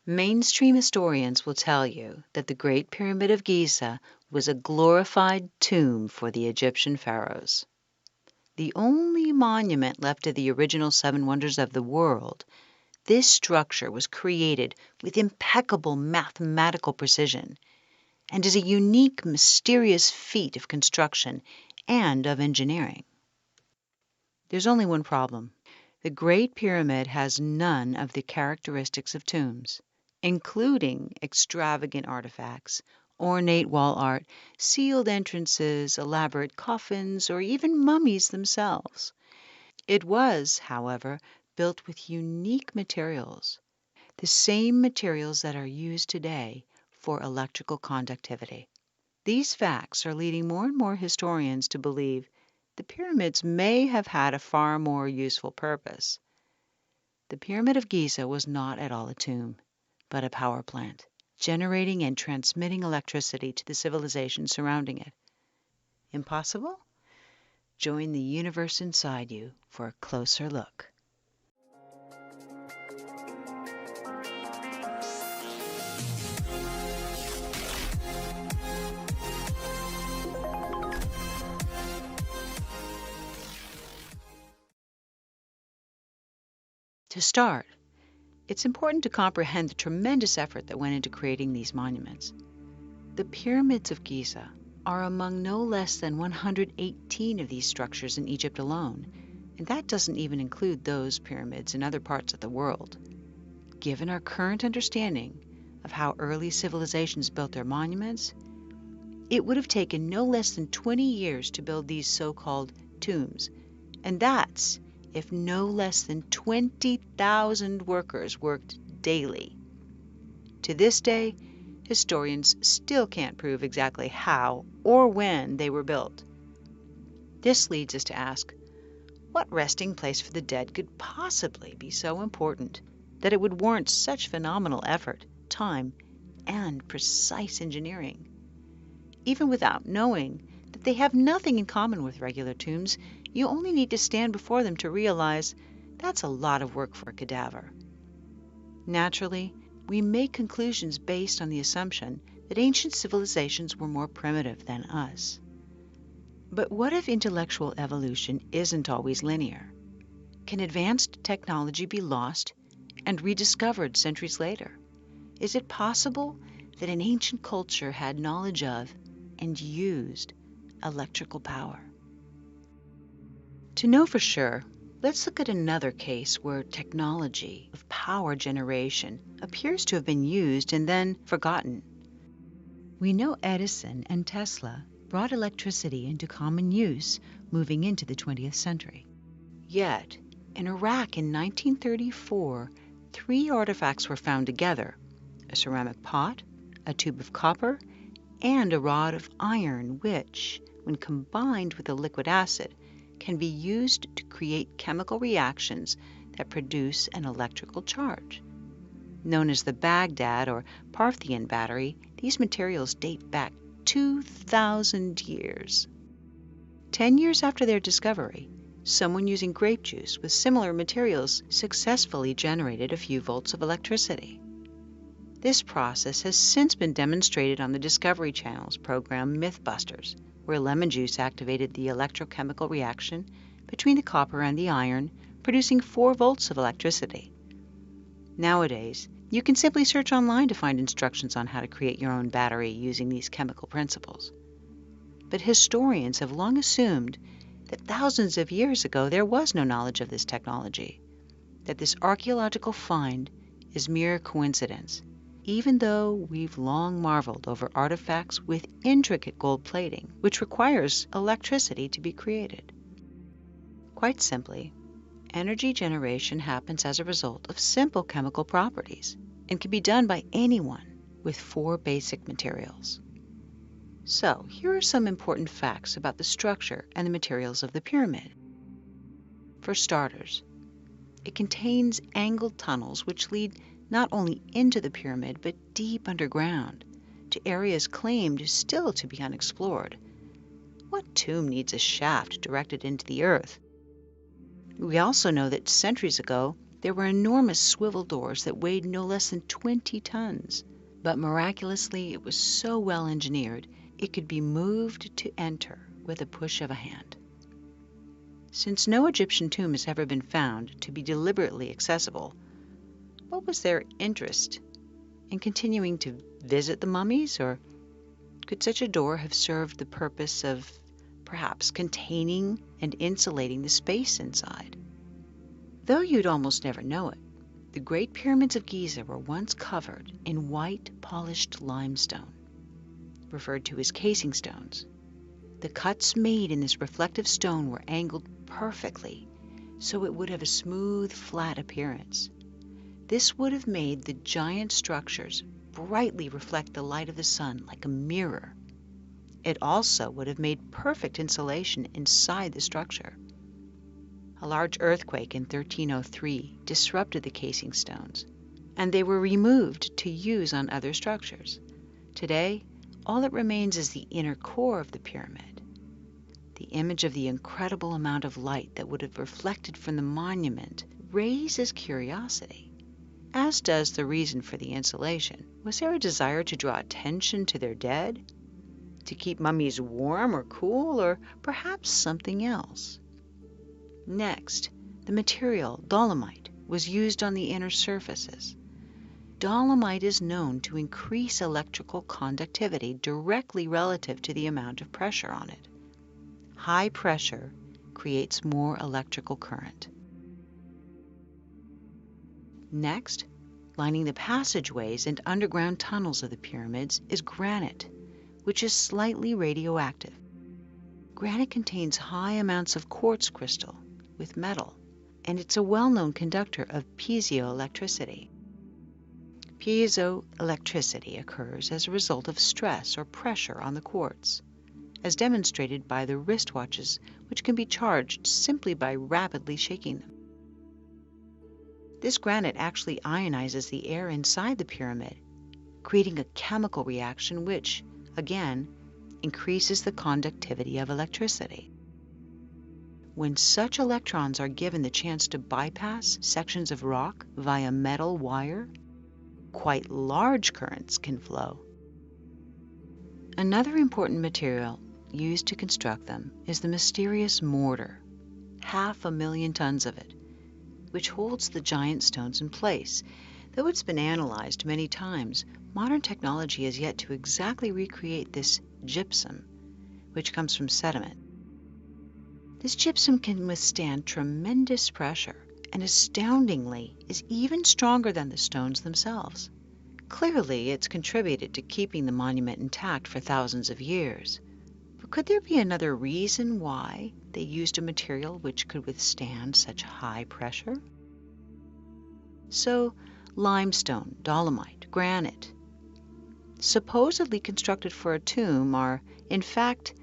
Mainstream historians will tell you that the Great Pyramid of Giza was a glorified tomb for the Egyptian pharaohs. The only monument left of the original seven wonders of the world, this structure was created with impeccable mathematical precision and is a unique, mysterious feat of construction and of engineering. There's only one problem. The Great Pyramid has none of the characteristics of tombs, including extravagant artifacts, ornate wall art, sealed entrances, elaborate coffins, or even mummies themselves. It was, however, built with unique materials, the same materials that are used today for electrical conductivity. These facts are leading more and more historians to believe the pyramids may have had a far more useful purpose. The Pyramid of Giza was not at all a tomb, but a power plant, generating and transmitting electricity to the civilization surrounding it. Impossible? Join the universe inside you for a closer look. To start, it's important to comprehend the tremendous effort that went into creating these monuments. The pyramids of Giza are among no less than 118 of these structures in Egypt alone, and that doesn't even include those pyramids in other parts of the world. Given our current understanding of how early civilizations built their monuments, it would have taken no less than 20 years to build these so-called tombs, and that's if no less than 20,000 workers worked daily. To this day, historians still can't prove exactly how or when they were built. This leads us to ask, what resting place for the dead could possibly be so important that it would warrant such phenomenal effort, time, and precise engineering? Even without knowing that they have nothing in common with regular tombs, you only need to stand before them to realize that's a lot of work for a cadaver. Naturally, we make conclusions based on the assumption that ancient civilizations were more primitive than us. But what if intellectual evolution isn't always linear? Can advanced technology be lost and rediscovered centuries later? Is it possible that an ancient culture had knowledge of and used electrical power? To know for sure, let's look at another case where technology of power generation appears to have been used and then forgotten. We know Edison and Tesla brought electricity into common use moving into the 20th century. Yet, in Iraq in 1934, 3 artifacts were found together: a ceramic pot, a tube of copper, and a rod of iron which, when combined with a liquid acid, can be used to create chemical reactions that produce an electrical charge. Known as the Baghdad or Parthian battery, these materials date back 2,000 years. 10 years after their discovery, someone using grape juice with similar materials successfully generated a few volts of electricity. This process has since been demonstrated on the Discovery Channel's program Mythbusters, where lemon juice activated the electrochemical reaction between the copper and the iron, producing 4 volts of electricity. Nowadays, you can simply search online to find instructions on how to create your own battery using these chemical principles. But historians have long assumed that thousands of years ago there was no knowledge of this technology, that this archaeological find is mere coincidence, even though we've long marveled over artifacts with intricate gold plating, which requires electricity to be created. Quite simply, energy generation happens as a result of simple chemical properties and can be done by anyone with 4 basic materials. So, here are some important facts about the structure and the materials of the pyramid. For starters, it contains angled tunnels which lead not only into the pyramid but deep underground, to areas claimed still to be unexplored. What tomb needs a shaft directed into the earth? We also know that centuries ago, there were enormous swivel doors that weighed no less than 20 tons. But miraculously, it was so well engineered, it could be moved to enter with a push of a hand. Since no Egyptian tomb has ever been found to be deliberately accessible, what was their interest in continuing to visit the mummies, or could such a door have served the purpose of perhaps containing and insulating the space inside? Though you'd almost never know it, the Great Pyramids of Giza were once covered in white polished limestone, referred to as casing stones. The cuts made in this reflective stone were angled perfectly, so it would have a smooth, flat appearance. This would have made the giant structures brightly reflect the light of the sun like a mirror. It also would have made perfect insulation inside the structure. A large earthquake in 1303 disrupted the casing stones, and they were removed to use on other structures. Today, all that remains is the inner core of the pyramid. The image of the incredible amount of light that would have reflected from the monument raises curiosity, as does the reason for the insulation. Was there a desire to draw attention to their dead? To keep mummies warm or cool, or perhaps something else? Next, the material, dolomite, was used on the inner surfaces. Dolomite is known to increase electrical conductivity directly relative to the amount of pressure on it. High pressure creates more electrical current. Next, lining the passageways and underground tunnels of the pyramids is granite, which is slightly radioactive. Granite contains high amounts of quartz crystal with metal, and it's a well-known conductor of piezoelectricity. Piezoelectricity occurs as a result of stress or pressure on the quartz, as demonstrated by the wristwatches, which can be charged simply by rapidly shaking them. This granite actually ionizes the air inside the pyramid, creating a chemical reaction which, again, increases the conductivity of electricity. When such electrons are given the chance to bypass sections of rock via metal wire, quite large currents can flow. Another important material used to construct them is the mysterious mortar, 500,000 tons of it, which holds the giant stones in place. Though it's been analyzed many times, modern technology has yet to exactly recreate this gypsum, which comes from sediment. This gypsum can withstand tremendous pressure and, astoundingly, is even stronger than the stones themselves. Clearly, it's contributed to keeping the monument intact for thousands of years. But could there be another reason why they used a material which could withstand such high pressure? So, limestone, dolomite, granite, supposedly constructed for a tomb, are, in fact,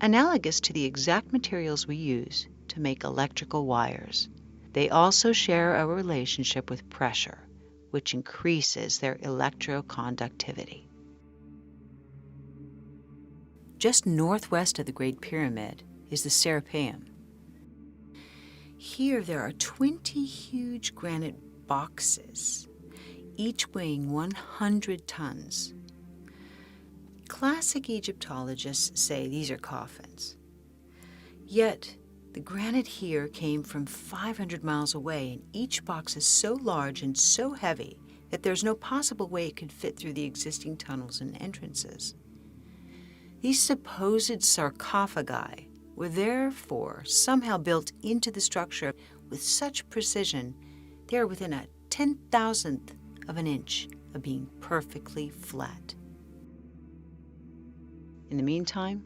analogous to the exact materials we use to make electrical wires. They also share a relationship with pressure, which increases their electroconductivity. Just northwest of the Great Pyramid is the Serapeum. Here there are 20 huge granite boxes, each weighing 100 tons. Classic Egyptologists say these are coffins. Yet, the granite here came from 500 miles away, and each box is so large and so heavy that there's no possible way it could fit through the existing tunnels and entrances. These supposed sarcophagi were therefore somehow built into the structure with such precision they are within a 10,000th of an inch of being perfectly flat. In the meantime,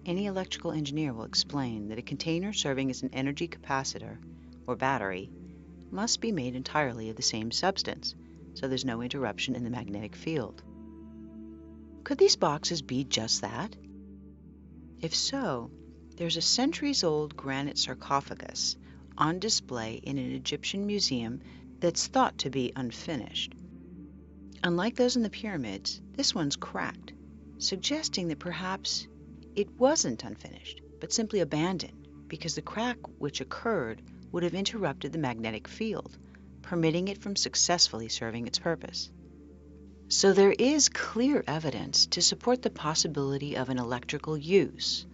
any electrical engineer will explain that a container serving as an energy capacitor or battery must be made entirely of the same substance, so there's no interruption in the magnetic field. Could these boxes be just that? If so, there's a centuries-old granite sarcophagus on display in an Egyptian museum that's thought to be unfinished. Unlike those in the pyramids, this one's cracked, suggesting that perhaps it wasn't unfinished, but simply abandoned, because the crack which occurred would have interrupted the magnetic field, permitting it from successfully serving its purpose. So there is clear evidence to support the possibility of an electrical use.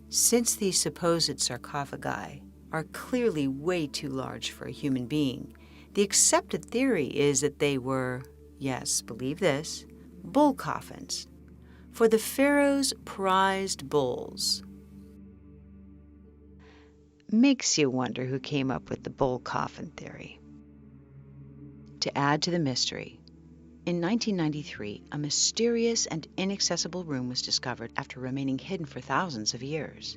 Since these supposed sarcophagi are clearly way too large for a human being, the accepted theory is that they were, yes, believe this, bull coffins for the pharaoh's prized bulls. Makes you wonder who came up with the bull coffin theory. To add to the mystery, in 1993, a mysterious and inaccessible room was discovered after remaining hidden for thousands of years.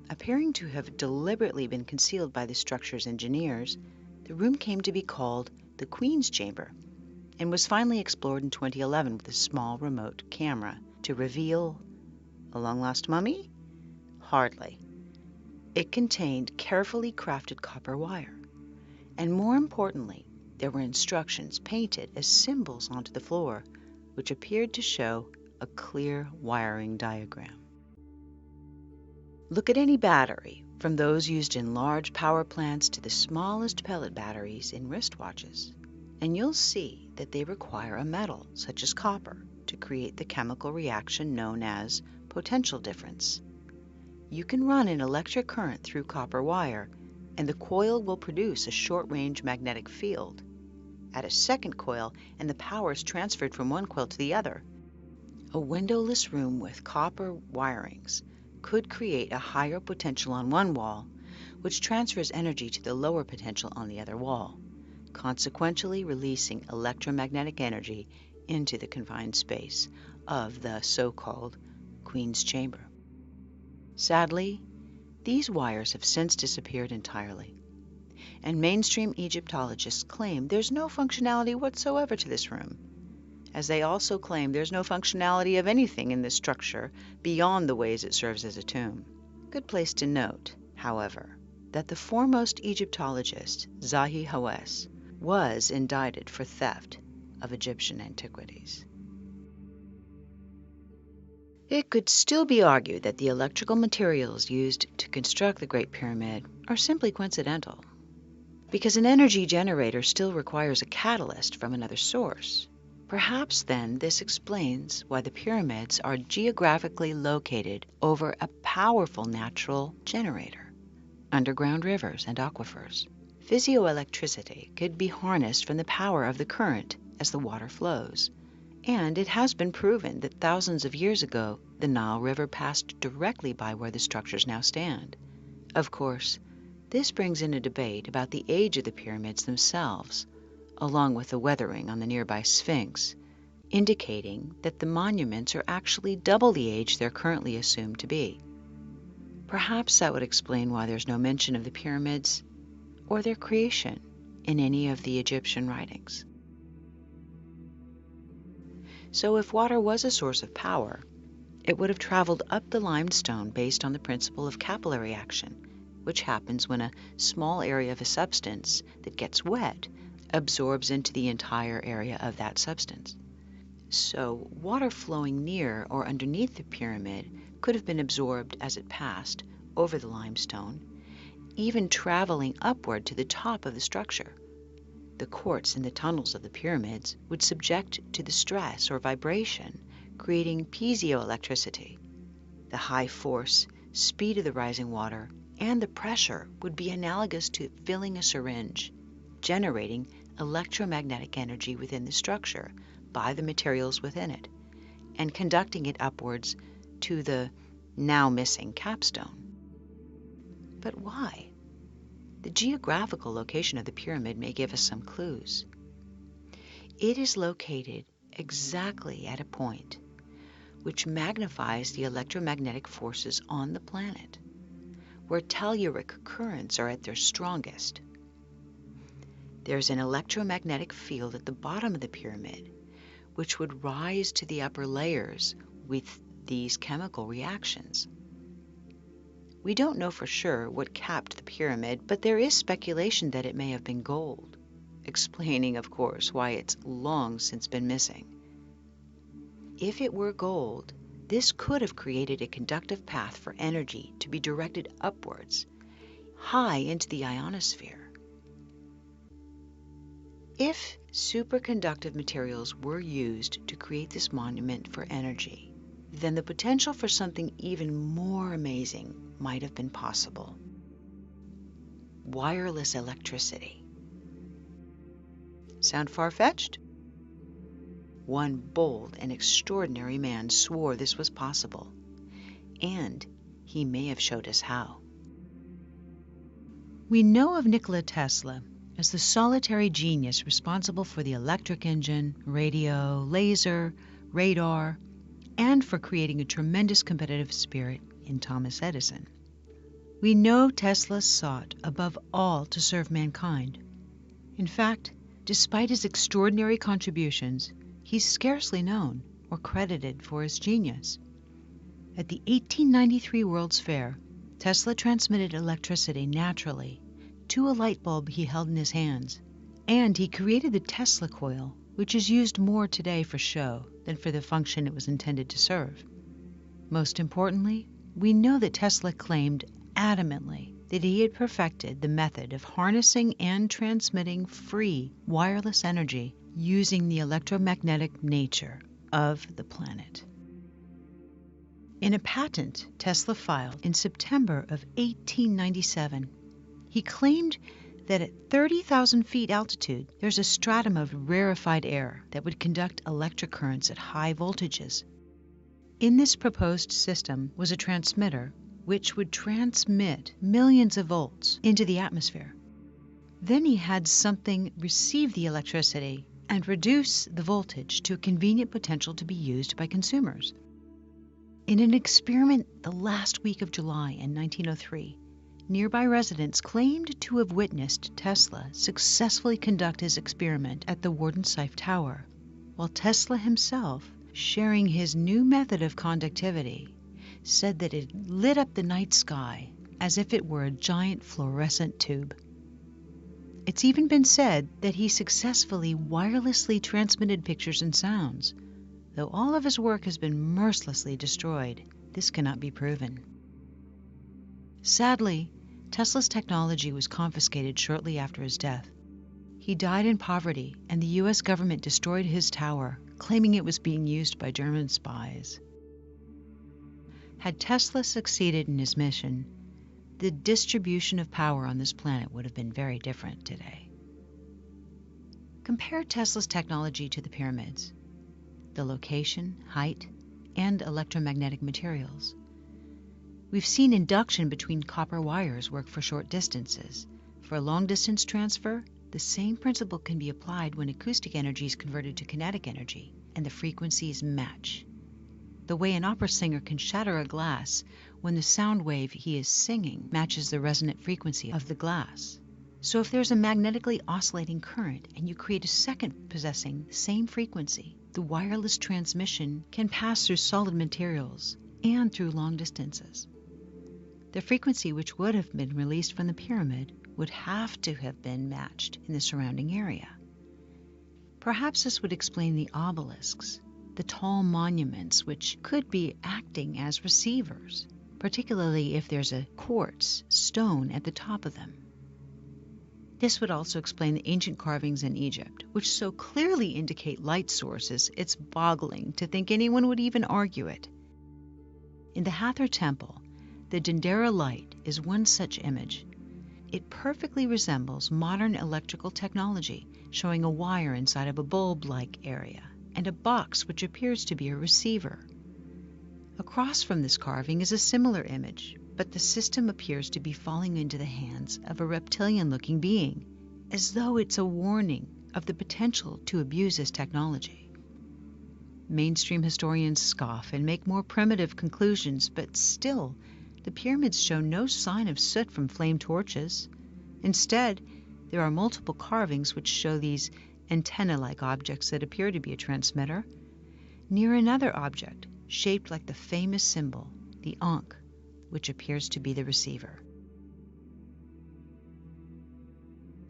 Appearing to have deliberately been concealed by the structure's engineers, the room came to be called the Queen's Chamber and was finally explored in 2011 with a small remote camera to reveal a long-lost mummy? Hardly. It contained carefully crafted copper wire, and more importantly, there were instructions painted as symbols onto the floor, which appeared to show a clear wiring diagram. Look at any battery, from those used in large power plants to the smallest pellet batteries in wristwatches, and you'll see that they require a metal, such as copper, to create the chemical reaction known as potential difference. You can run an electric current through copper wire, and the coil will produce a short-range magnetic field. Add a second coil, and the power is transferred from one coil to the other. A windowless room with copper wirings could create a higher potential on one wall, which transfers energy to the lower potential on the other wall, consequentially releasing electromagnetic energy into the confined space of the so-called Queen's Chamber. Sadly, these wires have since disappeared entirely, and mainstream Egyptologists claim there's no functionality whatsoever to this room, as they also claim there's no functionality of anything in this structure beyond the ways it serves as a tomb. Good place to note, however, that the foremost Egyptologist, Zahi Hawass, was indicted for theft of Egyptian antiquities. It could still be argued that the electrical materials used to construct the Great Pyramid are simply coincidental, because an energy generator still requires a catalyst from another source. Perhaps then this explains why the pyramids are geographically located over a powerful natural generator, underground rivers and aquifers. Physioelectricity could be harnessed from the power of the current as the water flows, and it has been proven that thousands of years ago the Nile River passed directly by where the structures now stand. Of course, this brings in a debate about the age of the pyramids themselves, along with the weathering on the nearby Sphinx, indicating that the monuments are actually double the age they're currently assumed to be. Perhaps that would explain why there's no mention of the pyramids or their creation in any of the Egyptian writings. So if water was a source of power, it would have traveled up the limestone based on the principle of capillary action, which happens when a small area of a substance that gets wet absorbs into the entire area of that substance. So water flowing near or underneath the pyramid could have been absorbed as it passed over the limestone, even traveling upward to the top of the structure. The quartz in the tunnels of the pyramids would subject to the stress or vibration, creating piezoelectricity. The high force, speed of the rising water, and the pressure would be analogous to filling a syringe, generating electromagnetic energy within the structure by the materials within it, and conducting it upwards to the now missing capstone. But why? The geographical location of the pyramid may give us some clues. It is located exactly at a point which magnifies the electromagnetic forces on the planet, where telluric currents are at their strongest. There's an electromagnetic field at the bottom of the pyramid, which would rise to the upper layers with these chemical reactions. We don't know for sure what capped the pyramid, but there is speculation that it may have been gold, explaining, of course, why it's long since been missing. If it were gold, this could have created a conductive path for energy to be directed upwards, high into the ionosphere, If superconductive materials were used to create this monument for energy, then the potential for something even more amazing might have been possible. Wireless electricity. Sound far-fetched? One bold and extraordinary man swore this was possible, and he may have showed us how. We know of Nikola Tesla as the solitary genius responsible for the electric engine, radio, laser, radar, and for creating a tremendous competitive spirit in Thomas Edison. We know Tesla sought above all to serve mankind. In fact, despite his extraordinary contributions, he's scarcely known or credited for his genius. At the 1893 World's Fair, Tesla transmitted electricity naturally to a light bulb he held in his hands, and he created the Tesla coil, which is used more today for show than for the function it was intended to serve. Most importantly, we know that Tesla claimed adamantly that he had perfected the method of harnessing and transmitting free wireless energy using the electromagnetic nature of the planet. In a patent Tesla filed in September of 1897, he claimed that at 30,000 feet altitude, there's a stratum of rarefied air that would conduct electric currents at high voltages. In this proposed system was a transmitter which would transmit millions of volts into the atmosphere. Then he had something receive the electricity and reduce the voltage to a convenient potential to be used by consumers. In an experiment the last week of July in 1903, nearby residents claimed to have witnessed Tesla successfully conduct his experiment at the Wardensife Tower, while Tesla himself, sharing his new method of conductivity, said that it lit up the night sky as if it were a giant fluorescent tube. It's even been said that he successfully wirelessly transmitted pictures and sounds. Though all of his work has been mercilessly destroyed, this cannot be proven. Sadly, Tesla's technology was confiscated shortly after his death. He died in poverty, and the U.S. government destroyed his tower, claiming it was being used by German spies. Had Tesla succeeded in his mission, the distribution of power on this planet would have been very different today. Compare Tesla's technology to the pyramids, the location, height, and electromagnetic materials. We've seen induction between copper wires work for short distances. For a long-distance transfer, the same principle can be applied when acoustic energy is converted to kinetic energy, and the frequencies match. The way an opera singer can shatter a glass when the sound wave he is singing matches the resonant frequency of the glass. So if there's a magnetically oscillating current and you create a second possessing the same frequency, the wireless transmission can pass through solid materials and through long distances. The frequency which would have been released from the pyramid would have to have been matched in the surrounding area. Perhaps this would explain the obelisks, the tall monuments which could be acting as receivers, particularly if there's a quartz stone at the top of them. This would also explain the ancient carvings in Egypt, which so clearly indicate light sources it's boggling to think anyone would even argue it. In the Hathor Temple, the Dendera light is one such image. It perfectly resembles modern electrical technology, showing a wire inside of a bulb-like area and a box which appears to be a receiver. Across from this carving is a similar image, but the system appears to be falling into the hands of a reptilian-looking being, as though it's a warning of the potential to abuse this technology. Mainstream historians scoff and make more primitive conclusions, but still, the pyramids show no sign of soot from flame torches. Instead, there are multiple carvings which show these antenna-like objects that appear to be a transmitter, near another object shaped like the famous symbol, the Ankh, which appears to be the receiver.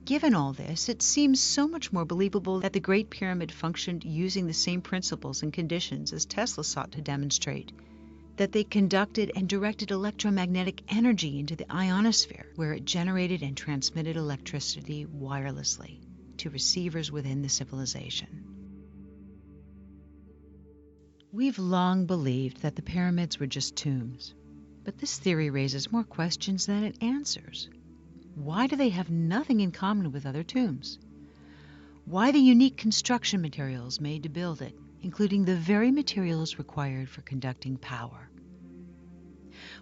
Given all this, it seems so much more believable that the Great Pyramid functioned using the same principles and conditions as Tesla sought to demonstrate, that they conducted and directed electromagnetic energy into the ionosphere, where it generated and transmitted electricity wirelessly. to receivers within the civilization. We've long believed that the pyramids were just tombs, but this theory raises more questions than it answers. Why do they have nothing in common with other tombs? Why the unique construction materials made to build it, including the very materials required for conducting power?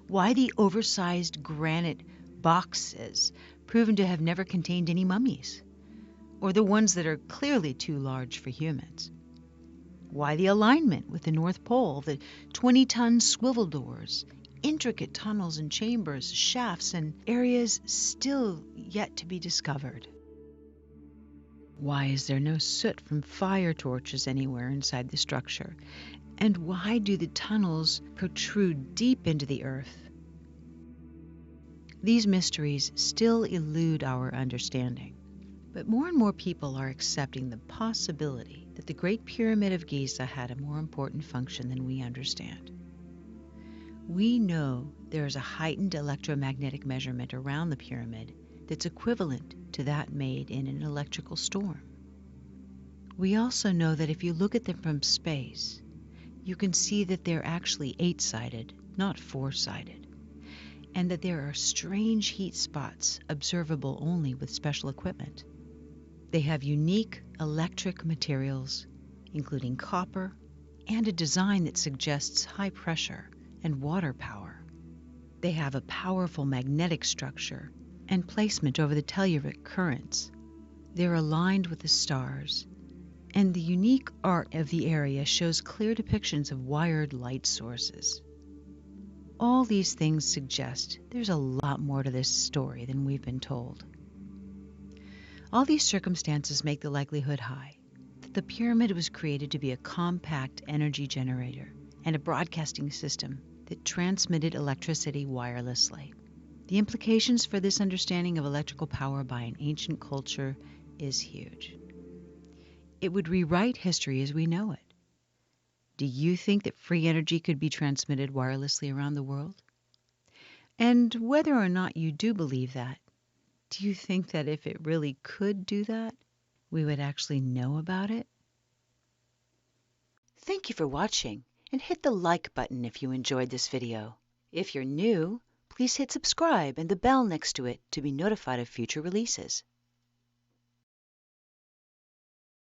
Why the oversized granite boxes proven to have never contained any mummies, or the ones that are clearly too large for humans? Why the alignment with the North Pole, the 20-ton swivel doors, intricate tunnels and chambers, shafts, and areas still yet to be discovered? Why is there no soot from fire torches anywhere inside the structure? And why do the tunnels protrude deep into the earth? These mysteries still elude our understanding, but more and more people are accepting the possibility that the Great Pyramid of Giza had a more important function than we understand. We know there is a heightened electromagnetic measurement around the pyramid that's equivalent to that made in an electrical storm. We also know that if you look at them from space, you can see that they're actually 8-sided, not 4-sided, and that there are strange heat spots observable only with special equipment. They have unique electric materials, including copper, and a design that suggests high pressure and water power. They have a powerful magnetic structure and placement over the telluric currents. They're aligned with the stars, and the unique art of the area shows clear depictions of wired light sources. All these things suggest there's a lot more to this story than we've been told. All these circumstances make the likelihood high that the pyramid was created to be a compact energy generator and a broadcasting system that transmitted electricity wirelessly. The implications for this understanding of electrical power by an ancient culture is huge. It would rewrite history as we know it. Do you think that free energy could be transmitted wirelessly around the world? And whether or not you do believe that, do you think that if it really could do that, we would actually know about it? Thank you for watching, and hit the like button if you enjoyed this video. If you're new, please hit subscribe and the bell next to it to be notified of future releases.